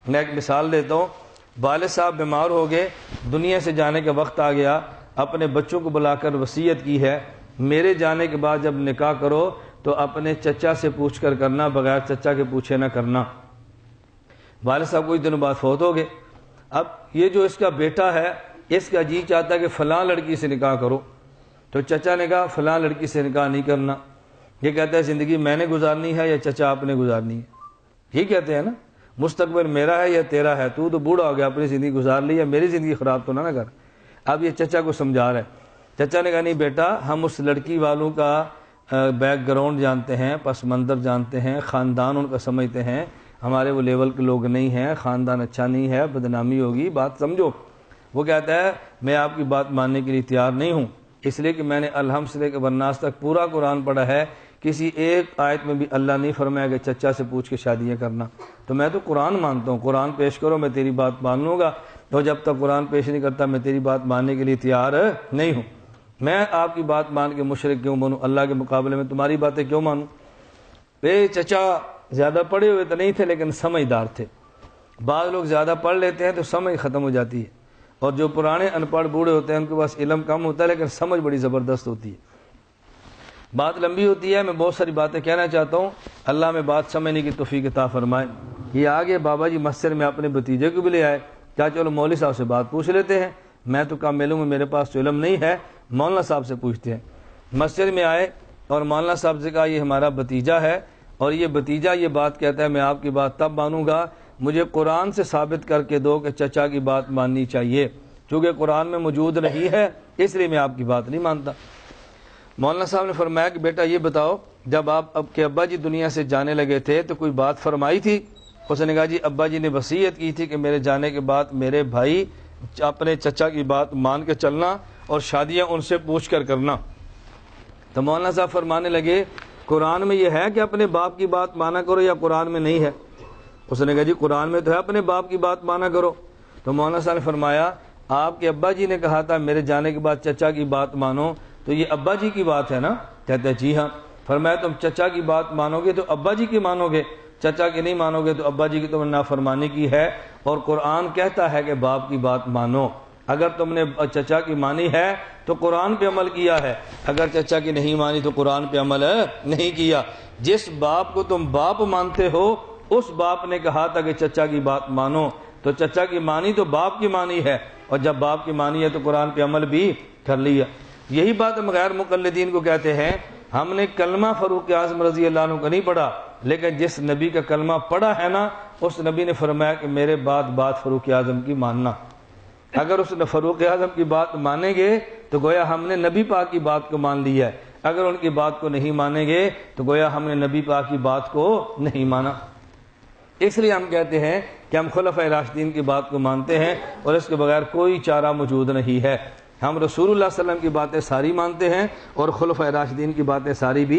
میں ایک مثال دیتا ہوں، والد صاحب بیمار ہو گئے، دنیا سے جانے کا وقت آ گیا، اپنے بچوں کو بلا کر وصیت کی ہے میرے جانے کے بعد جب نکاح کرو تو اپنے چچا سے پوچھ کر کرنا، بغیر چچا کے پوچھے نہ کرنا۔ والد صاحب کچھ دنوں بعد فوت ہو گئے۔ اب یہ جو اس کا بیٹا ہے، اس کا جی چاہتا ہے کہ فلاں لڑکی سے نکاح کرو، تو چچا نے کہا فلاں لڑکی سے نکاح نہیں کرنا، یہ کہتا ہے زندگی میں نے گزارنی ہے یا چچا آپ نے گزارنی ہے، یہ کہتے ہیں نا مستقبل میرا ہے یا تیرا ہے، تو بوڑھا ہو گیا اپنی زندگی گزار لی ہے، میری زندگی خراب تو نہ کر۔ اب یہ چچا کو سمجھا رہا ہے، چچا نے کہا نہیں بیٹا، ہم اس لڑکی والوں کا بیک گراؤنڈ جانتے ہیں، پس منظر جانتے ہیں، خاندان ان کا سمجھتے ہیں، ہمارے وہ لیول کے لوگ نہیں ہیں، خاندان اچھا نہیں ہے، بدنامی ہوگی، بات سمجھو۔ وہ کہتا ہے میں آپ کی بات ماننے کے لیے تیار نہیں ہوں، اس لیے کہ میں نے الحمد سے لے کے والناس تک پورا قرآن پڑھا ہے، کسی ایک آیت میں بھی اللہ نہیں فرمایا کہ چچا سے پوچھ کے شادیاں کرنا، تو میں تو قرآن مانتا ہوں، قرآن پیش کرو میں تیری بات مان لوں گا، تو جب تک قرآن پیش نہیں کرتا میں تیری بات ماننے کے لیے تیار نہیں ہوں۔ میں آپ کی بات مان کے مشرک کیوں بنوں، اللہ کے مقابلے میں تمہاری باتیں کیوں مانوں۔ چچا زیادہ پڑھے ہوئے تو نہیں تھے لیکن سمجھدار تھے۔ بعض لوگ زیادہ پڑھ لیتے ہیں تو سمجھ ختم ہو جاتی ہے، اور جو پرانے ان پڑھ بوڑھے ہوتے ہیں ان کے پاس علم کم ہوتا ہے لیکن سمجھ بڑی زبردست ہوتی ہے۔ بات لمبی ہوتی ہے، میں بہت ساری باتیں کہنا چاہتا ہوں، اللہ میں بات سمجھنے کی توفیق عطا فرمائے۔ یہ آگے بابا جی مسجد میں اپنے بھتیجے کو بھی لے آئے، کیا چلو مولوی صاحب سے بات پوچھ لیتے ہیں، میں تو کام معلوم ہے میرے پاس تو علم نہیں ہے، مولانا صاحب سے پوچھتے ہیں۔ مسجد میں آئے اور مولانا صاحب سے کہا یہ ہمارا بھتیجا ہے، اور یہ بھتیجا یہ بات کہتا ہے میں آپ کی بات تب مانوں گا مجھے قرآن سے ثابت کر کے دو کہ چچا کی بات ماننی چاہیے، چونکہ قرآن میں موجود نہیں ہے اس لیے میں آپ کی بات نہیں مانتا۔ مولانا صاحب نے فرمایا کہ بیٹا یہ بتاؤ جب آپ اب کے ابا جی دنیا سے جانے لگے تھے تو کوئی بات فرمائی تھی؟ اس نے کہا جی ابا جی نے وصیت کی تھی کہ میرے جانے کے بعد میرے بھائی اپنے چچا کی بات مان کے چلنا اور شادیاں ان سے پوچھ کر کرنا۔ تو مولانا صاحب فرمانے لگے قرآن میں یہ ہے کہ اپنے باپ کی بات مانا کرو یا قرآن میں نہیں ہے؟ اس نے کہا جی قرآن میں تو ہے اپنے باپ کی بات مانا کرو۔ تو مولانا صاحب نے فرمایا آپ کے ابا جی نے کہا تھا میرے جانے کے بعد چچا کی بات مانو، تو یہ ابا جی کی بات ہے نا؟ کہتے ہیں جی ہاں۔ فرمایا تم چچا کی بات مانو گے تو ابا جی کی مانو گے، چچا کی نہیں مانو گے تو ابا جی کی تم نے نافرمانی کی ہے، اور قرآن کہتا ہے کہ باپ کی بات مانو۔ اگر تم نے چچا کی مانی ہے تو قرآن پہ عمل کیا ہے، اگر چچا کی نہیں مانی تو قرآن پہ عمل نہیں کیا۔ جس باپ کو تم باپ مانتے ہو اس باپ نے کہا تھا کہ چچا کی بات مانو، تو چچا کی مانی تو باپ کی مانی ہے، اور جب باپ کی مانی ہے تو قرآن پہ عمل بھی کر لیا۔ یہی بات ہم غیر مقلدین کو کہتے ہیں، ہم نے کلمہ فاروق اعظم رضی اللہ عنہ کا نہیں پڑھا، لیکن جس نبی کا کلمہ پڑھا ہے نا اس نبی نے فرمایا کہ میرے بعد بات فاروق اعظم کی ماننا۔ اگر اس نے فاروق اعظم کی بات مانیں گے تو گویا ہم نے نبی پاک کی بات کو مان لیا ہے، اگر ان کی بات کو نہیں مانیں گے تو گویا ہم نے نبی پاک کی بات کو نہیں مانا۔ اس لیے ہم کہتے ہیں کہ ہم خلفائے راشدین کی بات کو مانتے ہیں اور اس کے بغیر کوئی چارہ موجود نہیں ہے۔ ہم رسول اللہ صلی اللہ علیہ وسلم کی باتیں ساری مانتے ہیں اور خلفائے راشدین کی باتیں ساری بھی